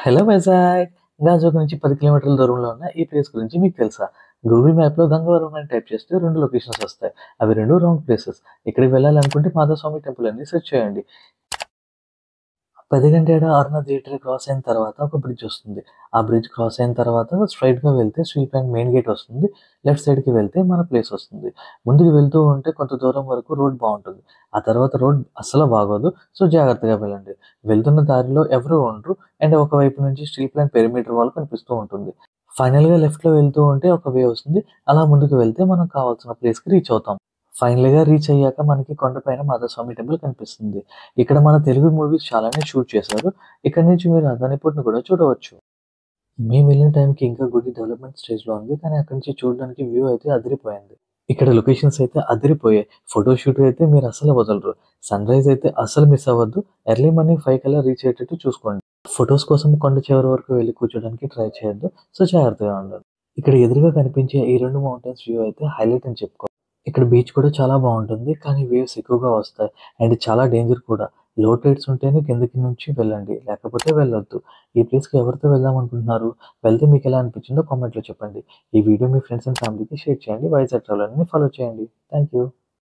Hello Vizag! Gajuwaka నుంచి 10 కిలోమీటర్ల దూరంలో ఉన్న ఈ ప్లేస్ గురించి మీకు తెలుసా? గూగుల్ మ్యాప్‌లో గంగవరం అని టైప్ చేస్తే 2 లొకేషన్స్ వస్తాయి. అవి 2 రాంగ్ ప్లేసెస్. ఇక్కడికి వెళ్ళాలనుకుంటే మాధవస్వామి టెంపుల్ అని సెర్చ్ చేయండి. 10 గంటేడ అరుణ థియేటర్ క్రాస్ అయిన తర్వాత ఒక బ్రిడ్జ్ వస్తుంది. ఆ బ్రిడ్జ్ క్రాస్ అయిన తర్వాత స్ట్రెయిట్‌గా వెళ్తే స్ట్రీట్ బ్యాంక్ మెయిన్ గేట్ వస్తుంది. లెఫ్ట్ సైడ్‌కి వెళ్తే మన ప్లేస్ వస్తుంది. ముందుకు వెళ్తూ ఉంటే కొంత దూరం వరకు రోడ్ బావుంటుంది. ఆ తర్వాత రోడ్ అస్సలు బాగోదు. సో, జాగ్రత్తగా వెళ్ళండి. వెళ్తున్న దారిలో ఎవరు ఉండరు. అండ్ ఒకవైపు నుంచి స్ట్రీట్ లైన్ పెరిమీటర్ వాల్ కనిపిస్తూ ఉంటుంది. ఫైనల్‌గా లెఫ్ట్‌లో వెళ్తూ ఉంటే ఒక వే వస్తుంది. అలా ముందుకు వెళ్తే మనం కావాల్సిన ప్లేస్‌కి రీచ్ అవుతాం. ఫైనల్‌గా రీచ్ అయ్యాక మనకి కొండపైన మాధవస్వామి టెంపుల్ కనిపిస్తుంది. ఇక్కడ మన తెలుగు మూవీస్ చాలానే షూట్ చేశారు. ఇక్కడి నుంచి మీరు అదానిపూర్‌ని కూడా చూడవచ్చు. మేము వెళ్ళిన టైంకి ఇంకా గుడి డెవలప్‌మెంట్ స్టేజ్‌లో ఉంది. కానీ అక్కడి నుంచి చూడడానికి వ్యూ అయితే అదిరిపోయింది. ఇక్కడ లొకేషన్స్ అయితే అదిరిపోయాయి. ఫోటో షూట్ అయితే మీరు అస్సలు వదలరు. సన్‌రైజ్ అయితే అస్సలు మిస్ అవ్వద్దు. ఎర్లీ మార్నింగ్ 5 కల్లా రీచ్ అయ్యేటట్టు చూసుకోండి. ఫోటోస్ కోసం కొండ చివరి వరకు వెళ్లి కూర్చోడానికి ట్రై చేయొద్దు. సో, జాగ్రత్తగా ఉండండి. ఇక్కడ ఎదురుగా కనిపించే ఈ 2 మౌంటైన్స్ వ్యూ అయితే హైలైట్ అని చెప్పుకోవాలి. ఇక్కడ బీచ్ కూడా చాలా బావుంటుంది. కానీ వేవ్స్ ఎక్కువగా వస్తాయి. అండ్ చాలా డేంజర్ కూడా. లో టైడ్స్ ఉంటేనే కిందకి నుంచి వెళ్ళండి. లేకపోతే వెళ్ళొద్దు. ఈ ప్లేస్‌కి ఎవరితో వెళ్దామనుకుంటున్నారు? వెళ్తే మీకెలా అనిపించిందో కామెంట్‌లో చెప్పండి. ఈ వీడియో మీ ఫ్రెండ్స్ అండ్ ఫ్యామిలీకి షేర్ చేయండి. వైజాగ్ ట్రావెలర్‌ని ఫాలో చేయండి. Thank you.